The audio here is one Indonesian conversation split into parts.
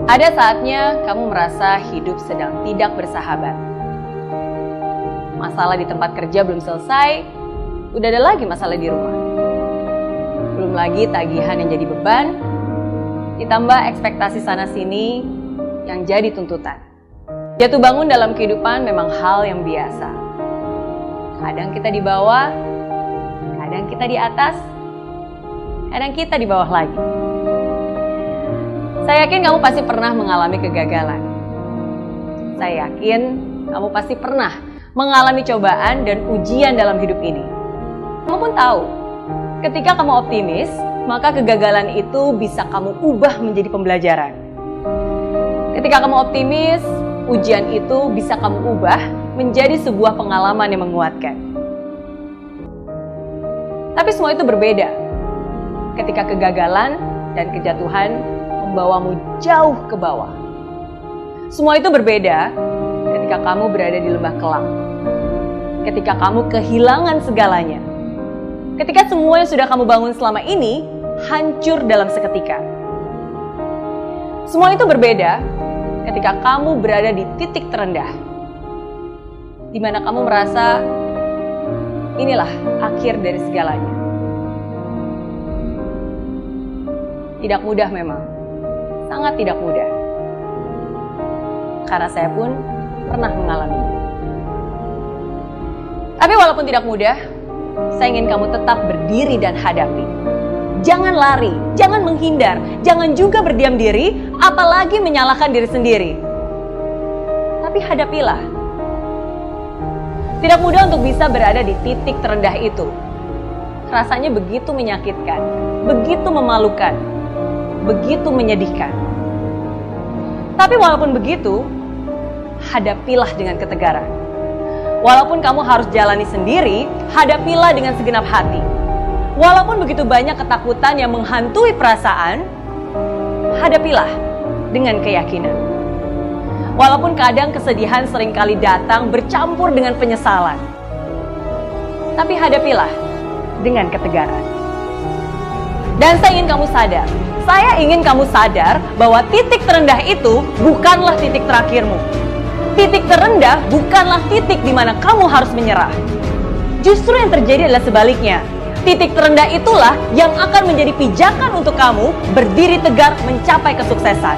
Ada saatnya kamu merasa hidup sedang tidak bersahabat. Masalah di tempat kerja belum selesai, udah ada lagi masalah di rumah. Belum lagi tagihan yang jadi beban, ditambah ekspektasi sana-sini yang jadi tuntutan. Jatuh bangun dalam kehidupan memang hal yang biasa. Kadang kita di bawah, kadang kita di atas, kadang kita di bawah lagi. Saya yakin kamu pasti pernah mengalami kegagalan. Saya yakin kamu pasti pernah mengalami cobaan dan ujian dalam hidup ini. Kamu pun tahu, ketika kamu optimis, maka kegagalan itu bisa kamu ubah menjadi pembelajaran. Ketika kamu optimis, ujian itu bisa kamu ubah menjadi sebuah pengalaman yang menguatkan. Tapi semua itu berbeda ketika kegagalan dan kejatuhan membawamu jauh ke bawah. Semua itu berbeda ketika kamu berada di lembah kelam. Ketika kamu kehilangan segalanya. Ketika semua yang sudah kamu bangun selama ini hancur dalam seketika. Semua itu berbeda ketika kamu berada di titik terendah. Di mana kamu merasa inilah akhir dari segalanya. Tidak mudah memang. Sangat tidak mudah. Karena saya pun pernah mengalaminya. Tapi walaupun tidak mudah, saya ingin kamu tetap berdiri dan hadapi. Jangan lari, jangan menghindar, jangan juga berdiam diri, apalagi menyalahkan diri sendiri. Tapi hadapilah. Tidak mudah untuk bisa berada di titik terendah itu. Rasanya begitu menyakitkan, begitu memalukan, begitu menyedihkan. Tapi walaupun begitu, hadapilah dengan ketegaran. Walaupun kamu harus jalani sendiri, hadapilah dengan segenap hati. Walaupun begitu banyak ketakutan yang menghantui perasaan, hadapilah dengan keyakinan. Walaupun kadang kesedihan seringkali datang bercampur dengan penyesalan, tapi hadapilah dengan ketegaran. Dan saya ingin kamu sadar bahwa titik terendah itu bukanlah titik terakhirmu. Titik terendah bukanlah titik di mana kamu harus menyerah. Justru yang terjadi adalah sebaliknya. Titik terendah itulah yang akan menjadi pijakan untuk kamu berdiri tegar mencapai kesuksesan.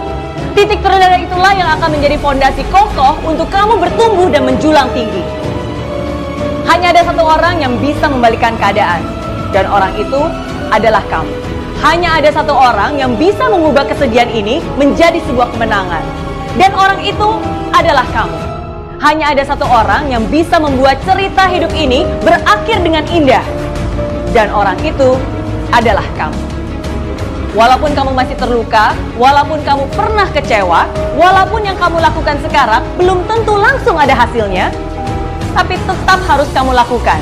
Titik terendah itulah yang akan menjadi fondasi kokoh untuk kamu bertumbuh dan menjulang tinggi. Hanya ada satu orang yang bisa membalikan keadaan, dan orang itu adalah kamu. Hanya ada satu orang yang bisa mengubah kesedihan ini menjadi sebuah kemenangan. Dan orang itu adalah kamu. Hanya ada satu orang yang bisa membuat cerita hidup ini berakhir dengan indah. Dan orang itu adalah kamu. Walaupun kamu masih terluka, walaupun kamu pernah kecewa, walaupun yang kamu lakukan sekarang belum tentu langsung ada hasilnya, tapi tetap harus kamu lakukan.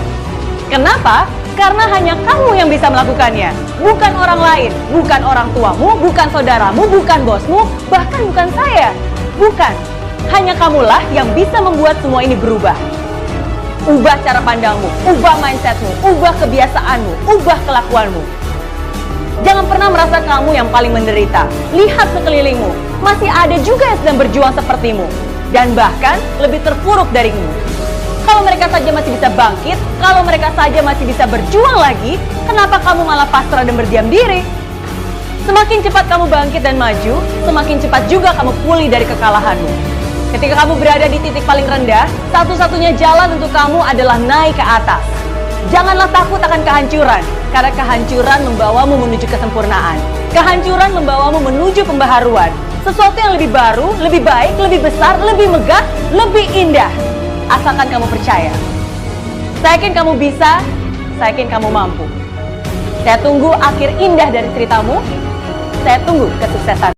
Kenapa? Karena hanya kamu yang bisa melakukannya. Bukan orang lain, bukan orang tuamu, bukan saudaramu, bukan bosmu, bahkan bukan saya. Bukan. Hanya kamulah yang bisa membuat semua ini berubah. Ubah cara pandangmu, ubah mindsetmu, ubah kebiasaanmu, ubah kelakuanmu. Jangan pernah merasa kamu yang paling menderita. Lihat sekelilingmu, masih ada juga yang sedang berjuang sepertimu. Dan bahkan lebih terpuruk darimu. Kalau mereka saja masih bisa bangkit, kalau mereka saja masih bisa berjuang lagi, kenapa kamu malah pasrah dan berdiam diri? Semakin cepat kamu bangkit dan maju, semakin cepat juga kamu pulih dari kekalahanmu. Ketika kamu berada di titik paling rendah, satu-satunya jalan untuk kamu adalah naik ke atas. Janganlah takut akan kehancuran, karena kehancuran membawamu menuju kesempurnaan. Kehancuran membawamu menuju pembaharuan. Sesuatu yang lebih baru, lebih baik, lebih besar, lebih megah, lebih indah. Asalkan kamu percaya. Saya yakin kamu bisa, saya yakin kamu mampu. Saya tunggu akhir indah dari ceritamu. Saya tunggu kesuksesan.